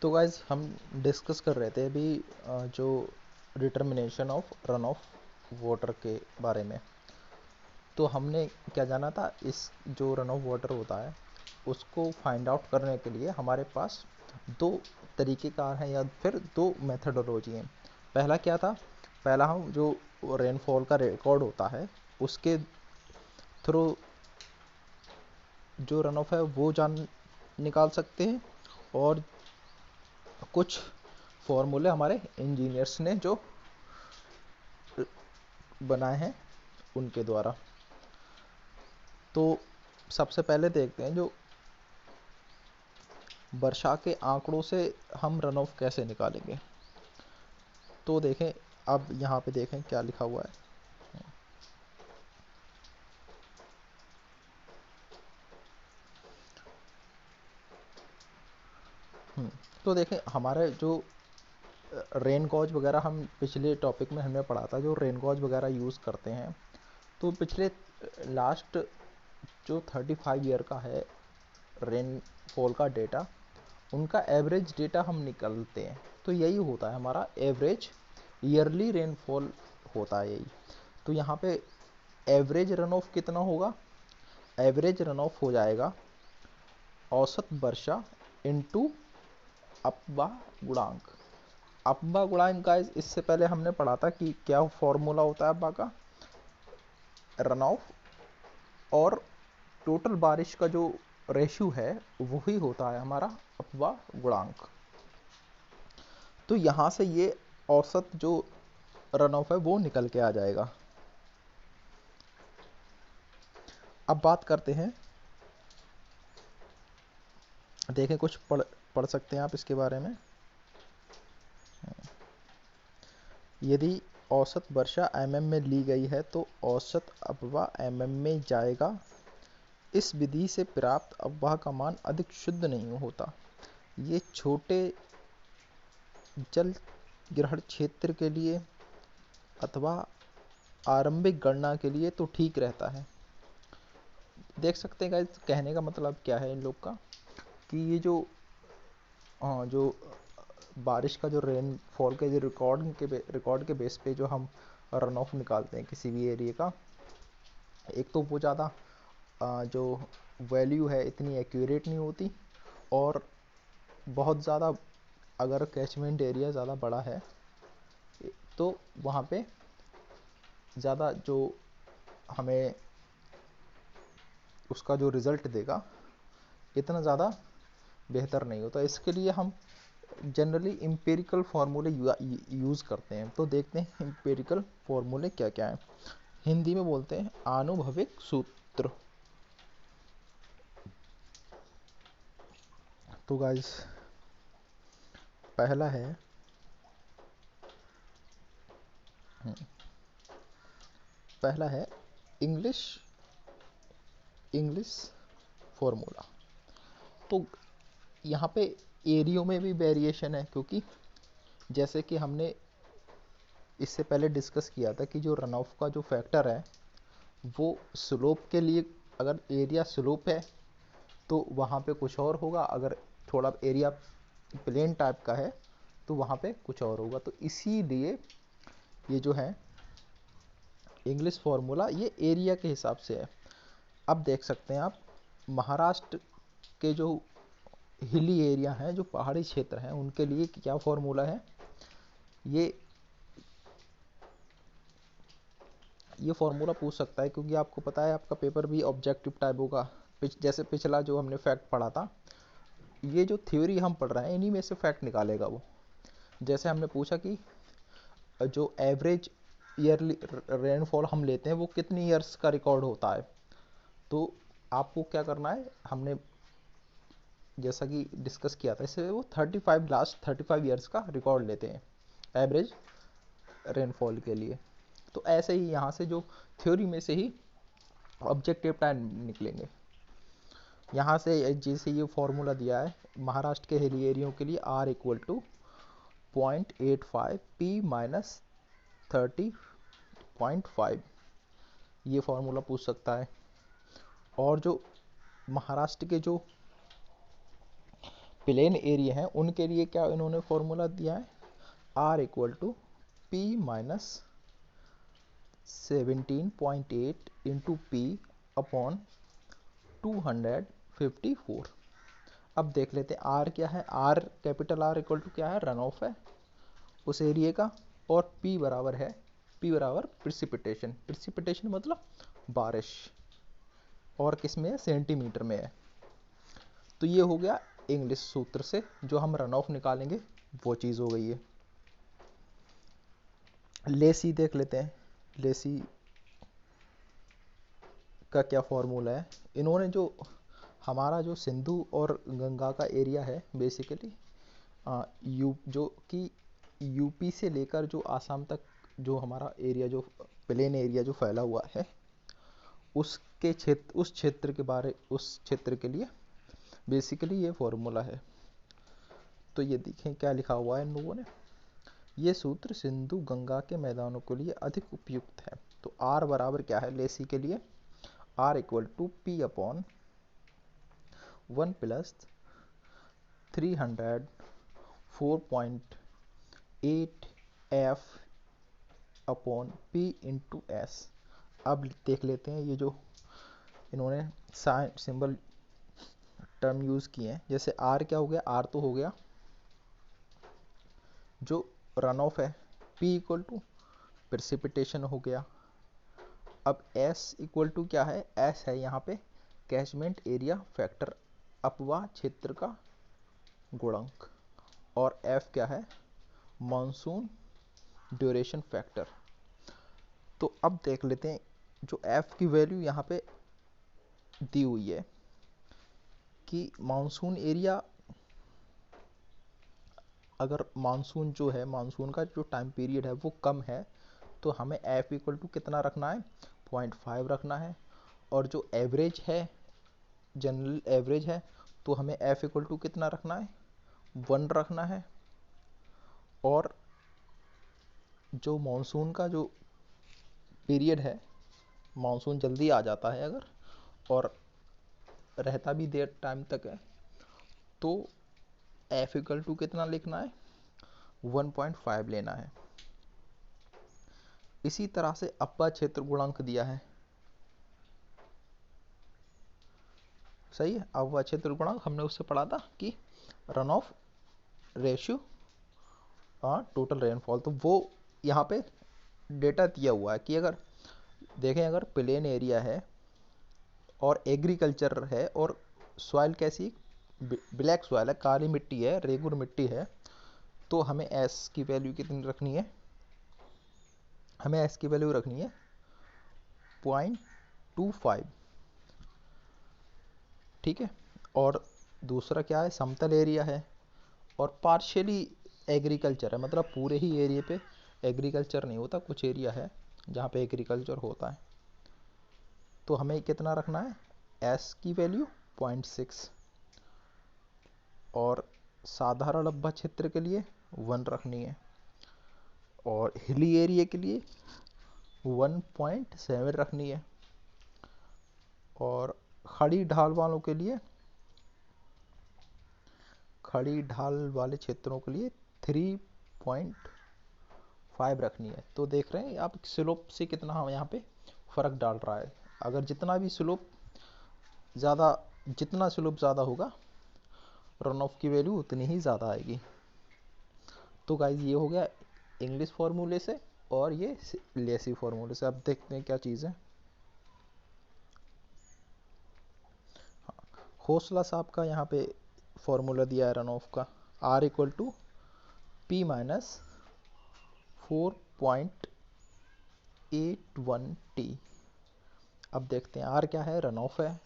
तो गाइज हम डिस्कस कर रहे थे अभी जो determination of run of water के बारे में। तो हमने क्या जाना था, इस जो रन ऑफ वाटर होता है उसको फाइंड आउट करने के लिए हमारे पास दो तरीक़ेकार हैं या फिर दो मेथडोलॉजी हैं। पहला क्या था, पहला हम जो रेनफॉल का रिकॉर्ड होता है उसके थ्रू जो रन ऑफ है वो जान निकाल सकते हैं, और कुछ फॉर्मूले हमारे इंजीनियर्स ने जो बनाए हैं उनके द्वारा। तो सबसे पहले देखते हैं जो वर्षा के आंकड़ों से हम रन ऑफ कैसे निकालेंगे। तो देखें, अब यहाँ पे देखें क्या लिखा हुआ है। तो देखें हमारे जो रेन गॉज वगैरह, हम पिछले टॉपिक में हमने पढ़ा था जो रेन गॉज वगैरह यूज़ करते हैं। तो पिछले लास्ट जो 35 ईयर का है रेनफॉल का डेटा, उनका एवरेज डेटा हम निकालते हैं। तो यही होता है हमारा एवरेज ईयरली रेनफॉल होता है यही। तो यहाँ पे एवरेज रन ऑफ कितना होगा, एवरेज रन ऑफ हो जाएगा औसत वर्षा इनटू अपवा गुणांक। अपवा गुणांक गाइस इससे पहले हमने पढ़ा था कि क्या फॉर्मूला होता है अपवा का, रन ऑफ और टोटल बारिश का जो रेशियो है वही होता है हमारा अपवा गुणांक। तो यहाँ से ये औसत जो रन ऑफ है वो निकल के आ जाएगा। अब बात करते हैं, देखें कुछ पढ़ सकते हैं आप इसके बारे में। यदि औसत वर्षा mm में ली गई है तो औसत अपवाह mm में जाएगा। इस विधि से प्राप्त अपवाह का मान अधिक शुद्ध नहीं होता। ये छोटे जल ग्रहण क्षेत्र के लिए अथवा आरंभिक गणना के लिए तो ठीक रहता है। देख सकते हैं गाइस, कहने का मतलब क्या है इन लोग का, कि ये जो बारिश का जो रेनफॉल के जो रिकॉर्ड के बेस पे जो हम रन ऑफ निकालते हैं किसी भी एरिया का, एक तो वो ज़्यादा जो वैल्यू है इतनी एक्यूरेट नहीं होती, और बहुत ज़्यादा अगर कैचमेंट एरिया ज़्यादा बड़ा है तो वहाँ पे ज़्यादा जो हमें उसका जो रिज़ल्ट देगा इतना ज़्यादा बेहतर नहीं होता। इसके लिए हम जनरली एम्पिरिकल फार्मूले यूज़ करते हैं। तो देखते हैं एम्पिरिकल फार्मूले क्या क्या हैं। हिंदी में बोलते हैं आनुभविक सूत्र। तो गाइस पहला है इंग्लिश फार्मूला। तो यहाँ पे एरियो में भी वेरिएशन है, क्योंकि जैसे कि हमने इससे पहले डिस्कस किया था कि जो रन ऑफ का जो फैक्टर है वो स्लोप के लिए, अगर एरिया स्लोप है तो वहाँ पे कुछ और होगा, अगर थोड़ा एरिया प्लेन टाइप का है तो वहाँ पे कुछ और होगा। तो इसीलिए ये जो है इंग्लिश फार्मूला ये एरिया के हिसाब से है। अब देख सकते हैं आप, महाराष्ट्र के जो हिली एरिया हैं, जो पहाड़ी क्षेत्र हैं, उनके लिए क्या फार्मूला है, ये फार्मूला पूछ सकता है, क्योंकि आपको पता है आपका पेपर भी ऑब्जेक्टिव टाइप होगा। जैसे पिछला जो हमने फैक्ट पढ़ा था, ये जो थ्योरी हम पढ़ रहे हैं इन्हीं में से फैक्ट निकालेगा वो। जैसे हमने पूछा कि जो एवरेज ईयरली रेनफॉल हम लेते हैं वो कितनी ईयर्स का रिकॉर्ड होता है। तो आपको क्या करना है, हमने जैसा कि डिस्कस किया था, इससे वो 35 ईयर्स का रिकॉर्ड लेते हैं एवरेज रेनफॉल के लिए। तो ऐसे ही यहाँ से जो थ्योरी में से ही ऑब्जेक्टिव टाइम निकलेंगे। यहाँ से जैसे ये फॉर्मूला दिया है महाराष्ट्र के हिली एरियो के लिए, R equal to 0.85 P minus 30.5, ये फॉर्मूला पूछ सकता है। और जो महाराष्ट्र के जो प्लेन एरिया हैं उनके लिए क्या इन्होंने फॉर्मूला दिया है, R equal to P minus 17.8 into P upon 254। अब देख लेते हैं R क्या है, R capital R equal to क्या है, रन ऑफ है उस एरिया का, और P बराबर है, P बराबर प्रिसिपिटेशन, प्रिसिपिटेशन मतलब बारिश, और किस में है, सेंटीमीटर में है। तो ये हो गया इंग्लिश सूत्र से जो हम रन ऑफ निकालेंगे वो चीज़ हो गई है। लेसी देख लेते हैं, लेसी का क्या फॉर्मूला है। इन्होंने जो हमारा जो सिंधु और गंगा का एरिया है बेसिकली जो कि यूपी से लेकर जो आसाम तक जो हमारा एरिया जो प्लेन एरिया जो फैला हुआ है उसके क्षेत्र उस क्षेत्र के लिए बेसिकली ये फॉर्मूला है। तो ये देखें क्या लिखा हुआ है इन लोगों ने, ये सूत्र सिंधु गंगा के मैदानों के लिए अधिक उपयुक्त है। तो R बराबर क्या है लेसी के लिए, R equal to P upon 1 plus 304.8 F upon P into S। अब देख लेते हैं ये जो इन्होंने साइन सिंबल टर्म यूज़ किए हैं, जैसे R क्या हो गया, R तो हो गया जो रन ऑफ है, P इक्वल टू प्रेसिपिटेशन हो गया। अब S इक्वल टू क्या है, S है यहाँ पे कैचमेंट एरिया फैक्टर, अपवाह क्षेत्र का गुणक, और F क्या है, मानसून ड्यूरेशन फैक्टर। तो अब देख लेते हैं जो F की वैल्यू यहाँ पे दी हुई है कि मानसून एरिया, अगर मानसून जो है, मानसून का जो टाइम पीरियड है वो कम है तो हमें F इक्वल टू कितना रखना है, 0.5 रखना है। और जो एवरेज है, जनरल एवरेज है, तो हमें F इक्वल टू कितना रखना है, 1 रखना है। और जो मानसून का जो पीरियड है, मानसून जल्दी आ जाता है अगर और रहता भी देर टाइम तक है, तो F इक्वल टू कितना लिखना है, 1.5 लेना है। इसी तरह से अपवाह क्षेत्र गुणांक दिया है, सही है। अपवाह क्षेत्र गुणांक हमने उससे पढ़ा था कि run of ratio total rainfall, तो वो यहाँ पे डेटा दिया हुआ है कि अगर देखें, अगर प्लेन एरिया है और एग्रीकल्चर है और सॉइल कैसी, ब्लैक सॉइल है, काली मिट्टी है, रेगुर मिट्टी है, तो हमें एस की वैल्यू कितनी रखनी है, हमें एस की वैल्यू रखनी है 0.25, ठीक है। और दूसरा क्या है, समतल एरिया है और पार्शियली एग्रीकल्चर है, मतलब पूरे ही एरिया पे एग्रीकल्चर नहीं होता, कुछ एरिया है जहाँ पे एग्रीकल्चर होता है। तो हमें कितना रखना है, एस की वैल्यू 0.6, और साधारण अपवाह क्षेत्र के लिए 1 रखनी है, और हिली एरिया के लिए 1.7 रखनी है, और खड़ी ढाल वालों के लिए, खड़ी ढाल वाले क्षेत्रों के लिए 3.5 रखनी है। तो देख रहे हैं आप स्लोप से कितना हम यहाँ पे फर्क डाल रहा है। अगर जितना भी स्लोप ज़्यादा, जितना स्लोप ज़्यादा होगा रन ऑफ की वैल्यू उतनी ही ज़्यादा आएगी। तो गाइज ये हो गया इंग्लिश फार्मूले से और ये लेसी फार्मूले से। अब देखते हैं क्या चीज़ है। खोसला साहब का यहाँ पे फॉर्मूला दिया है रन ऑफ का, R equal to P minus 4.81T। अब देखते हैं R क्या है, रन ऑफ है,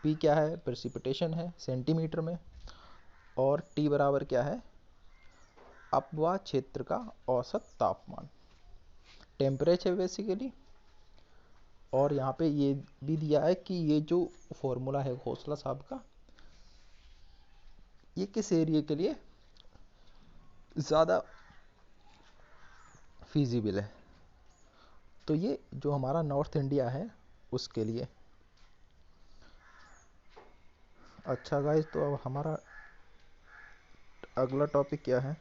P क्या है, प्रेसिपिटेशन है सेंटीमीटर में, और T बराबर क्या है, अपवाह क्षेत्र का औसत तापमान, टेम्परेचर बेसिकली। और यहाँ पे ये भी दिया है कि ये जो फॉर्मूला है खोसला साहब का, ये किस एरिया के लिए ज़्यादा फीजिबल है, तो ये जो हमारा नॉर्थ इंडिया है उसके लिए। अच्छा गाइस, तो अब हमारा अगला टॉपिक क्या है?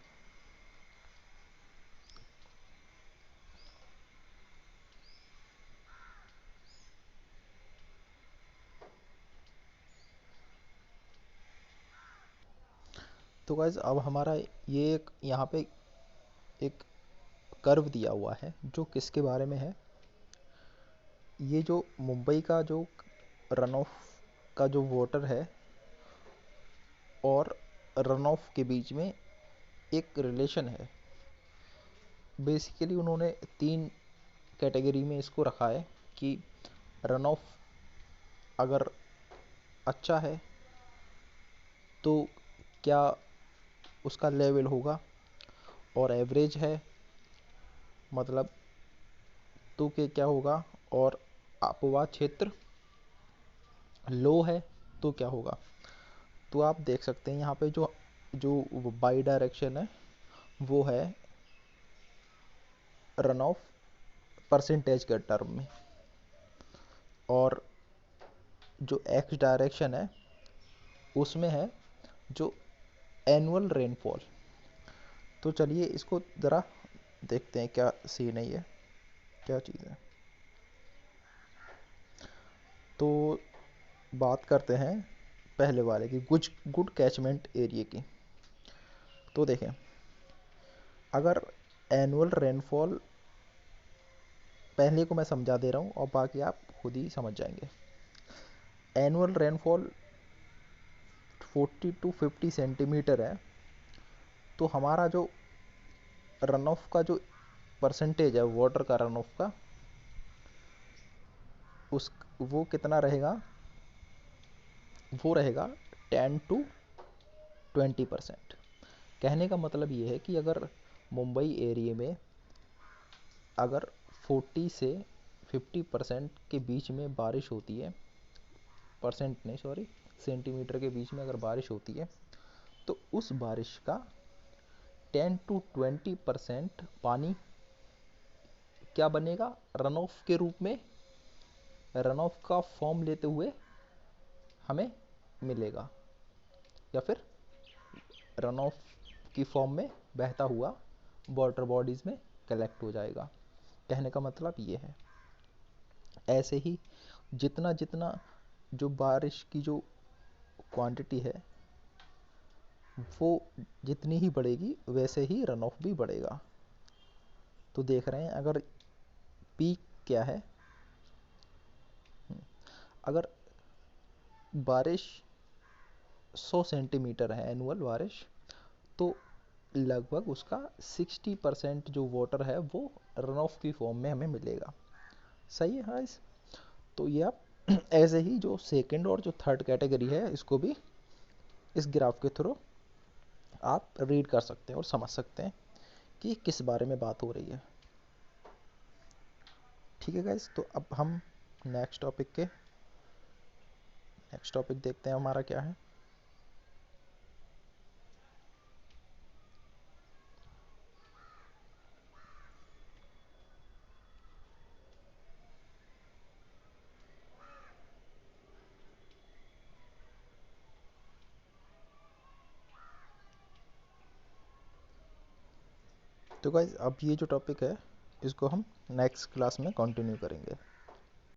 तो गाइज अब हमारा ये एक यहाँ पे एक कर्व दिया हुआ है जो किसके बारे में है? ये जो मुंबई का जो रन ऑफ का जो वाटर है और रन ऑफ के बीच में एक रिलेशन है। बेसिकली उन्होंने तीन कैटेगरी में इसको रखा है कि रन ऑफ अगर अच्छा है तो क्या उसका लेवल होगा, और एवरेज है मतलब तो क्या होगा, और अपवाह क्षेत्र लो है तो क्या होगा। तो आप देख सकते हैं यहाँ पे जो जो बाई डायरेक्शन है वो है रन ऑफ परसेंटेज के टर्म में, और जो एक्स डायरेक्शन है उसमें है जो एनुअल रेनफॉल। तो चलिए इसको ज़रा देखते हैं क्या सीन है, ये क्या चीज़ है। तो बात करते हैं पहले वाले की, कुछ गुड कैचमेंट एरिया की। तो देखें, अगर एनुअल रेनफॉल, पहले को मैं समझा दे रहा हूँ और बाकी आप खुद ही समझ जाएंगे। एनुअल रेनफॉल 40 टू 50 सेंटीमीटर है, तो हमारा जो रन ऑफ का जो परसेंटेज है वाटर का रन ऑफ का, उस वो कितना रहेगा? वो रहेगा 10 to 20%। कहने का मतलब ये है कि अगर मुंबई एरिया में अगर 40 से 50% के बीच में बारिश होती है, परसेंट नहीं सॉरी, सेंटीमीटर के बीच में अगर बारिश होती है, तो उस बारिश का 10 to 20% पानी क्या बनेगा? रन ऑफ के रूप में, रन ऑफ का फॉर्म लेते हुए हमें मिलेगा, या फिर रन ऑफ की फॉर्म में बहता हुआ वाटर बॉडीज़ में कलेक्ट हो जाएगा। कहने का मतलब ये है। ऐसे ही जितना जितना जो बारिश की जो क्वांटिटी है वो जितनी ही बढ़ेगी वैसे ही रन ऑफ भी बढ़ेगा। तो देख रहे हैं अगर पीक क्या है, अगर बारिश 100 सेंटीमीटर है एनुअल बारिश, तो लगभग उसका 60% जो वाटर है वो रन ऑफ की फॉर्म में हमें मिलेगा। सही है हाँ। तो ये आप ऐसे ही जो सेकंड और जो थर्ड कैटेगरी है इसको भी इस ग्राफ के थ्रू आप रीड कर सकते हैं और समझ सकते हैं कि किस बारे में बात हो रही है। ठीक है गाइस, तो अब हम नेक्स्ट टॉपिक देखते हैं हमारा क्या है। तो गाइस अब ये जो टॉपिक है इसको हम नेक्स्ट क्लास में कंटिन्यू करेंगे।